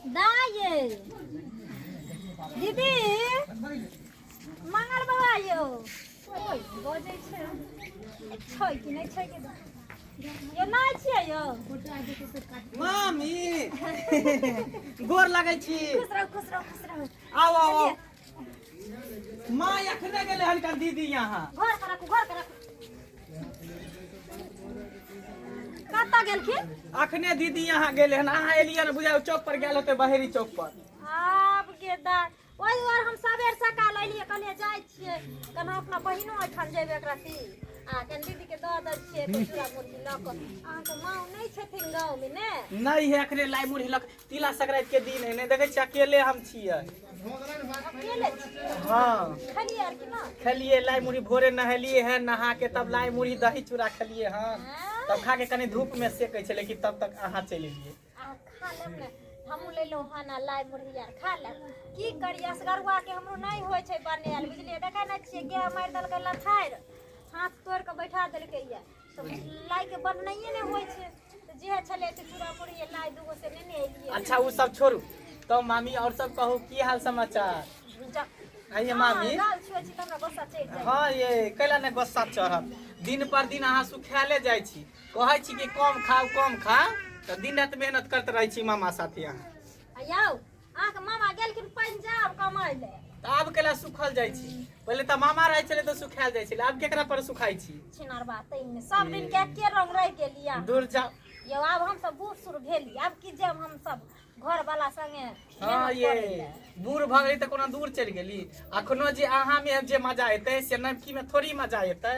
दाये दीदी मंगल बाबा यो ओय बजे छै छै कि नहीं छै के यो ना छियै यो मामी गोर लागै छी। खुश रहो आओ आओ माँ अखने गेले हन कल दीदी यहाँ घर के रखू कत्ता गेलखिन अखने दीदी यहाँ गेले हन। अहाँ एलियै न बुझाओ चौक पर गेल होते बहेरी चौक पर। आब के दा ओइ दुआरे हम सबेर सकाल एलियै कहलियै जाइ छियै कना अपना बहिनो एठाम जेबै एकरा सी आ कन दीदी के दऽ दै छियै चूड़ा मुरही लऽ कऽ। अहाँके माँ नहीं छथिन गाँव में ने नहीं है अखने लाई मुरही लक तिला संक्रांति के दिन है। नहीं देखे छी अकेले हम छियै। अकेले छियै हाँ खलियै आर कि ना खेलिए लाई मुरही भोरे नहलिए है नहा के तब लाई मुरही दही चूड़ा खेलिए हाँ तब खा के कनी धूप में सेकै छै लेकिन तब तक अहाँ चलि एलिए। आ खा लेब ने हमहूँ लेलहुँ हन लाई मुरही आर खा लेब की करियै असगरुआ के हमरो नहीं होइ छै बनायल बुझलियै देखै नहि छियै गाय मारि देलकै लथारि हाथ तोड़ के बैठा देलकै ये तो लाई के बननाइए नहीं होइ छै तो जे छले से चूड़ा मुरही लाई दूगो से नहीं एलियै। अच्छा वो सब छोड़ू तो मामी और सब कहू की हाल समाचार। आइए मामी गाल छुए छी त हमरा गुस्सा चढ़ि जाइ हाँ ये कैला ने गुस्सा चढ़त दिन पर दिन अहाँ सुखाले जाइ छी कहै छी कि कम खाओ तो दिन रात मेहनत करते रहे छी मामा साथी अहाँ। यौ अहाँके मामा गेलखिन पंजाब कमाइ ले तो आब कैला सुखल जाइ छी पहले तो मामा रहे छले तो सुखाल जाइ छले आब केकरा पर सुखाई छी। छिनारबा तैमे सब दिन के रंग रह के लिया दूर जाओ यौ आब हम सब बूढ़ सूढ़ भेली आब की जाब हम सब घर वाला संगे हाँ ये बूढ़ भ गई तो कोनो दूर चल गेली अखनो जे अहाँ में जे मजा एते से नमकी में थोड़ी मजा एते।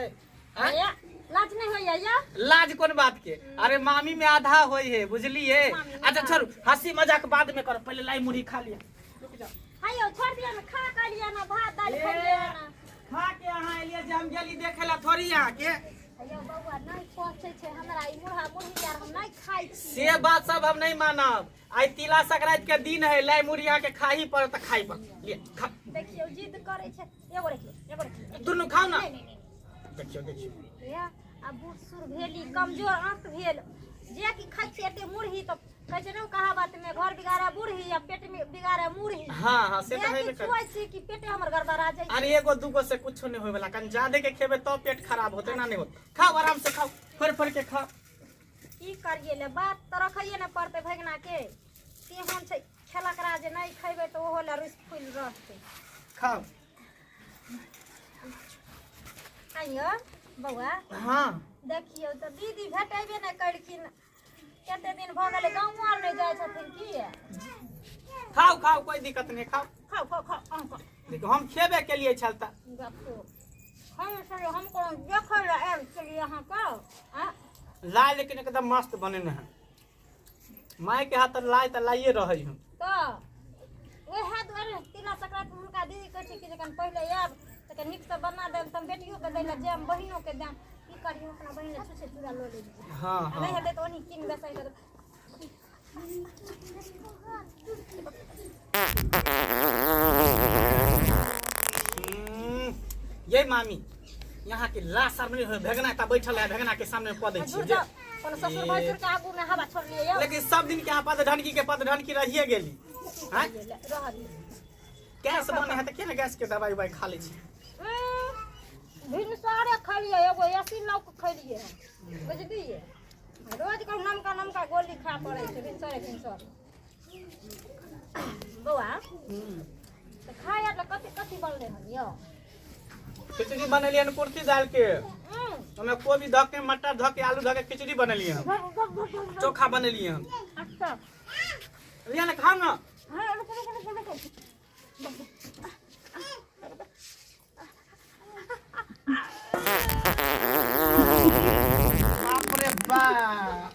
लाज नहीं होइया या लाज कोन बात के अरे मामी में आधा होई है बुझलिए। अच्छा छोड़ू हंसी मजाक बाद में करो पहले लाई मुरही खा लिया। रुक जाओ हायो छोड़ दिया ना खा कर लिया ना भात दाल खा लिया ना खा के अहाँ एलिए जे हम गेली देखेला थोड़ी अहाँ के हायो बउआ नहीं पहुंचे छै हमरा ई मुरहा मुरही यार हम नहीं खाई छी से बात सब हम नहीं मानब। आई तिला संक्रांति के दिन है लाई मुरही अहाँ के खाही पर त खाई पर ले खा देखियो जिद करे छै एगो रखियो दुनू खाओ ना नहीं देखियो या अब बूढ़ सूढ़ भेली कमजोर आंख भेल जे की खाई छी एते मुरही त कहै छै न कहावत में घर बिगाड़ा बूढ़ी या पेट में बिगाड़ा मुरही। हाँ से तो है छुआ छी कि पेटे हमर गड़बड़ा जाय अरे एगो दूगो से कुछ नहीं होय वाला कन ज्यादा के खेबे तो पेट खराब होते ना नहीं होत खाओ आराम से खाओ फर के खाओ। की करिए ले बात तो रखिए न पड़ते भगना के केहन छै खेलकरा जे नहीं खइबे तो ओहो ले रुस फुल रहते खाओ। आइयो बउआ हाँ देखियो तो दीदी भेटेबे नहीं करखिन कते दिन भ गेले गाँव आर नहीं जाय छथिन की खाओ कोई दिक्कत नहीं खाओ खाओ देखो हम खेबे के लिए चलता हम सर हम को देखे ला आएल चलिए यहाँ का हां लाई लेकिन एकदम मस्त बने न है माय के हाथ लाई त लाइए रही हम तो ओहे द्वारे तिला संक्रांति हुनका दीदी कहै छै कि जखन पहिले आब तखन नीक से बना देब तम बेटियों के दैला जेम बहिनों के देम की करियो अपना बहिन ले छुछे चूड़ा लो ले हाँ नहीं हेते तो ओनी किन बेसाई दे ये मामी यहाँ के ला सामने भेगना का बैठल है भेगना के सामने पद छी जे कोनो ससुर भसुर के आगू में हवा छोड़ लिए लेकिन सब दिन के यहाँ पद ढनकी रहिए गेली हैं गैस बने है त के न गैस के दवाई उवाई खा ले छी भिन सारे खलिए एगो एसी नौ के खलिए बुझलिए रोज को नमका गोली खा पड़े छै भिन सारे बउआ तो खाया त कथि बनले हन यो खिचड़ी बनलिए न कुर्ती दाल के हमें कोबी धक के मटर धक के आलू धक के खिचड़ी बनलिए हम चोखा बनलिए हम। अच्छा लिया ना खाओ ना बाप रे बाप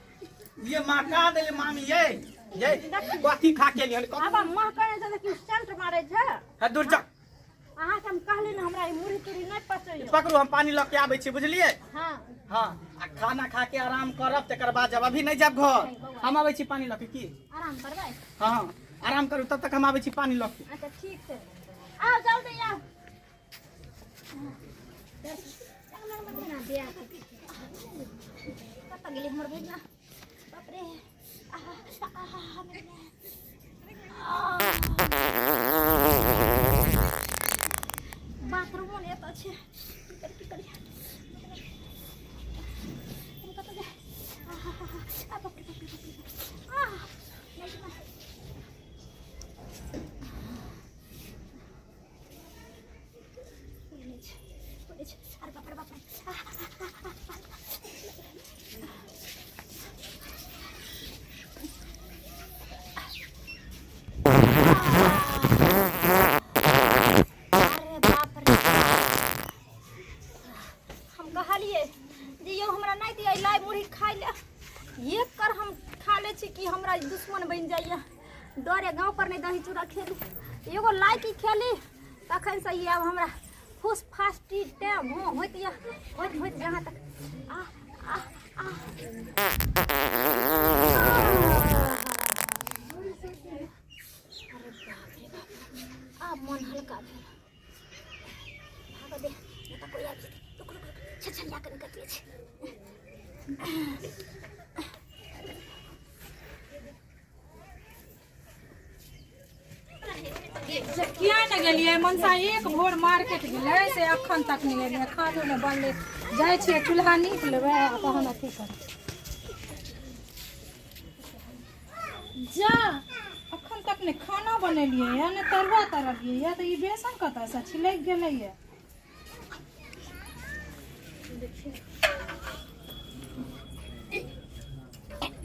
ये माँ का देले मामी ये कथी खा के लिए अब मां करे से कि सेंट मारे छै है दूर जा अहाँ के हम कहली न हमरा ई मुरही तुरी नहीं पचै पकड़ू हम पानी लग के आबै छी बुझलिए। हां हाँ आ खाना खा के आराम करब तकर बाद जब अभी नहीं जाब घर हम आबै छी पानी लग के की आराम करबै हाँ आराम करू तब तक हम आबै छी पानी लग के। अच्छा ठीक छै आओ जल्दी आओ कत गेली हमर भैया बाप रे हमरा दुश्मन बन जाइए डरे गांव पर नहीं दही चूड़ा खेली एगो लाइकी खेली तखन से ही अब हमरा फुस फास्टी टाइम होत जहाँ तक आ आ आ अब मन हल्का भेल भाग दे नहीं तो कोई आबि रुक छछलिया कन कटिए छै किया न गेलिए मनसा एक भोर मार्केट गेलै से अखन तक नहीं गेलिए खानो न बनले जाय छिए चूल्हा नीप लेबै आ तहन अथी कर जा अखन तक ने खाना बनेलिए या ने तरुआ तरलिए या तो ई बेसन कतऽ से छिलक गेलै या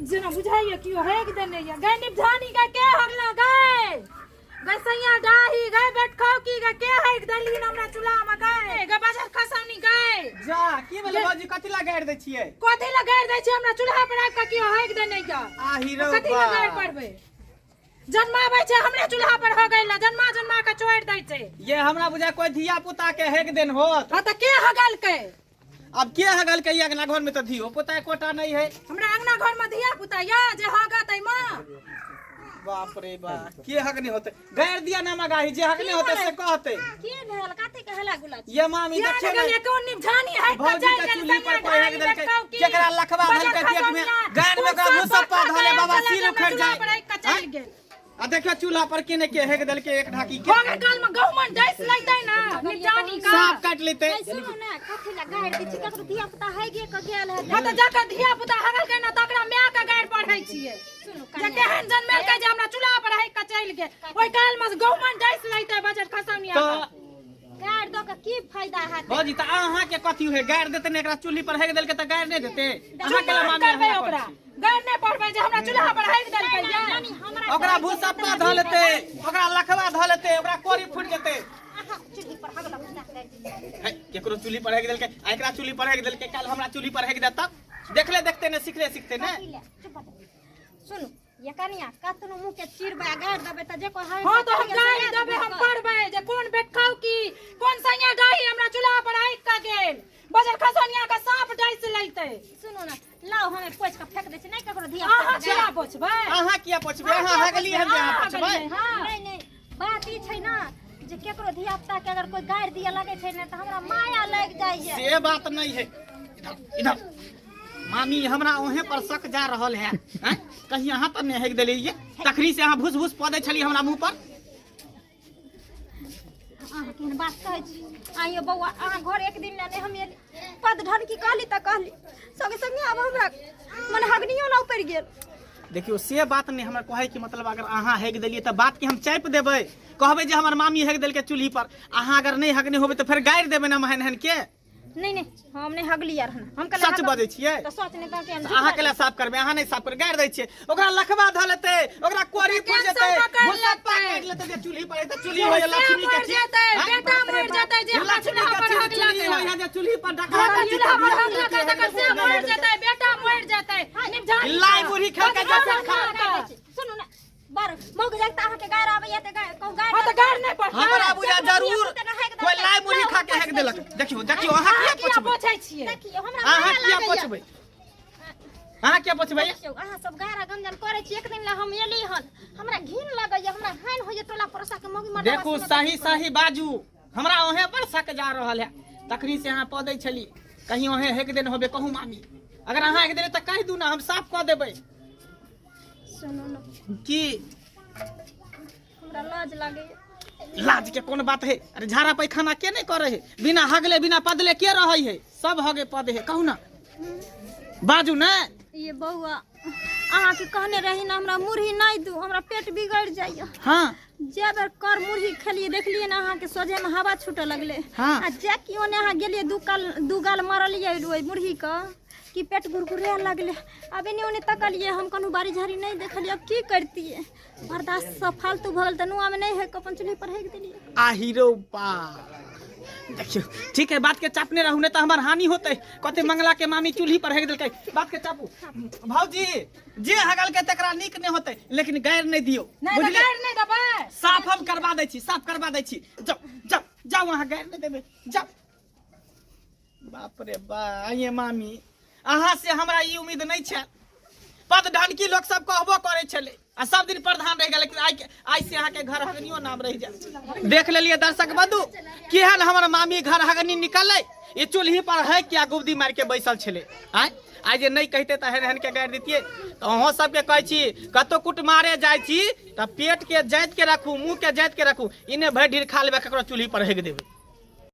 जेना बुझाइए कियो हेक देने या गै निपधानी का के हगला गै गै सैया डाही गै बैठखाओ की गै के हेक देली हमरा चूल्हा में गै बाजार खसानी गै जा की बोले बाजी कथि ला गाड़ दै छियै कथि ला गाड़ दै छी हमरा चूल्हा पर आके कियो हेक देने या आ हीरो कथि ला गाड़ पड़बै जन्माबै छै हमरे चूल्हा पर हो गइला जन्मा के छोड़ दै छै ये हमरा बुझा कोई धिया पुता के हेक देन होत हां त के हगलकै अब के हगल के अगना घर में तो धियो पुता कोटा नहीं है हमरा अंगना घर में धिया पुता या जे हगतै मां बाप रे बाप के हक नहीं होते गाड़ दिया ना मगाही जे हक नहीं होते से कहते के भेल कथि कहला गुला ये मामी देखे ना ये कोन निपधानी है भौजी के चूल्ही पर कोई हेक देल के जेकरा लखवा धल के पेट में गाड़ में ओकरा मुसप्पा धले बाबा सिर उखड़ जाए आ देखियो चूल्हा पर केने के हेक देल के एक ढाकी के होगे काल में गहुमन डाइस लैतै ना निपधानी का सांप काट लेते सुनो ना कथि ला गाड़ दै छी ककरो धिया पुता है गे क गेल है हां त जाके धिया पुता हगल के ना तकरा माय के गाड़ पढ़ै छियै सुनो जे केहन जन्मेल के जे हमरा चूल्हा पर है के चल गेल ओइ काल में गहुमन डाइस लैतै बजट खसौनी तो गाड़ दो के की फायदा है भौजी त अहाँ के कथि है गाड़ देते ने एकरा चूल्ही पर हेक देल के त गाड़ नहीं देते अहाँ के चुप मामी करबै ओकरा गाड़ नै पढ़बै जे हमरा चूल्हा पर है देल के या ओकरा भूसप्पा धलते ओकरा लखवा धलते ओकरा कोरी फुट जेते चुल्ही पर हगला घुसा कर है केकरो चूल्ही पर हेक देल के एकरा चूल्ही पर हेक देल के काल हमरा चूल्ही पर हेक देता देखले देखते ने सीखते ने सुनो ये कनिया कतनो मुंह के चिरबा गाड़ देबे त जे कोई हां तो हम गाड़ देबे हम पढ़बै जे कोन बेट खाऊ की कोन सैया डाही हमरा चूल्हा पर आइक का गेल बजर खसौनिया का सांप डाइस लैतै सुनो ना लाओ हमें पोछ के फेंक दे छै नहीं ककरो धिया अहाँ चला पोछबै अहाँ किया पोछबै अहाँ हगली हम जे अहाँ पोछबै नहीं बात ई छै ना जे केकरो धिया पुता के अगर कोई गाड़ दिया लगे छै ना त हमरा माया लग जाइए से बात नहीं है इधर मामी हमरा ओहे पर शक जा रहल है हैं कहीं अहाँ पर नहीं हेक देली ये तखरी से अहाँ भूस पदै छली हमरा मुंह पर अहाँ केहन बात कहै छी आइयो बौआ अहाँ घर एक दिन ले हम पद ढन की कहली त कहली संगे संगे अब हमरा मन हगनियो ना ऊपर गेल देखियो से बात नहीं हमरा कहै कि मतलब अगर अहाँ हेक देलिए त बात के हम चाप देबै कहबै जे हमर मामी हेक देल के चूल्ही पर अहाँ अगर नहीं हगने होबे त फिर गाड़ देबै ना महन हन के नहीं हम नहीं हगली यार हम कल सच बजै छियै तो सोच नहीं कहके हम अहाँ के साफ करबै अहाँ नहीं साफ कर गाड़ दै छियै ओकरा लखवा ध लेतै ओकरा कोरी फुट जेतै भुसप्पा काट लेतै जे चूल्ही पर त चूल्ही होय लक्ष्मी के बेटा मर जेतै जे हमरा चूल्हा पर हगला चूल्ही होय जे चूल्ही पर ढका चूल्हा पर हगला त से मर जेतै बेटा मर जेतै निपधानी लाई बुढ़ी खा के जैसे खा सुनो ना बार मौग जाता अहाँ के गाड़ आबै या त कहू गाड़ हां त गाड़ नै पढ़ हमरा बुझा जरूर कोई लाई बुढ़ी खा के हेक देलक देखियो अहाँ किया पोछै छियै देखियो हमरा अहाँ किया पोछबै अहाँ किया पोछबै अहाँ सब गारा गंजन करे छी एक दिन ला हम एली हन हमरा घिन लगैया हमरा हाइन होय टोला परोसा के मौगी मर देखू सही बाजू हमरा ओहे पर शक जा रहल है तखनी से अहाँ पदै छली कहीं ओहे हेक देन होबे कहू मामी अगर अहाँ हेक देले त कहि दू ना हम साफ क देबै सुनो ना की हमरा लाज लागैया लाज के कौन बात है अरे झाड़ा पैखाना के नहीं करे है बिना हगले बिना पदले के रहे है सब हगे पद है कहू ना बाजू ना ये बउआ अहाँ के कहने रही ना हमरा मुरही नहीं दू हमरा पेट बिगड़ जाइए हाँ जे बेर कर मुरही खेलिए देखलिए ना अहाँ के सोझे में हवा छूटे लगले हाँ। आ जे कि ओने अहाँ गेलिए दू गाल मारलिए ओइ मुरही का कि पेट गुरगुरे लगले अब एने ओने तकलिए हम कनु बारी झाड़ी नहीं देखलिए अब की करतिए बर्दाश्त सब फालतू भगल त नुआ में नहीं है अपन चूल्ही पर हेक देलिए आ हीरो बा देखियो ठीक है, बात के चापने रहू ने तो हमार हानि होते। कते मंगला के मामी चूल्ही पर हेक देलकै, बात के चापू। भौजी जे हगल के तकरा नीक नहीं होते, लेकिन गैर नहीं दियो, नहीं गैर नहीं दबे, साफ हम करवा दै छी, साफ करवा दै छी। जाओ जाओ जाओ, वहां गैर नहीं देबे, जाओ। बाप रे बा, आइए मामी अहाँ से हमरा ई उम्मीद नहीं छै। पद ढानकी लोग सब कहबो करे छले आ सब दिन प्रधान रह गेल, लेकिन आई से अहाँ के घर हगनियो नाम रह जाए। देख लेलिए दर्शक बंधु, केहन हमर मामी घर हगनी निकलै, ये चूल्ही पर है क्या गुबदी मार के बैसल छले। आई जे नहीं कहते तो हेन के गाड़ि दितिए। तो अहाँ सबके कहै छी, कतो कुट मारे जाइ छी तो पेट के जाइत के रखू, मुंह के जाइत के रखू, इन्हें भरि ढीर खा लेबे, ककरो चूल्ही पर हेक देबे।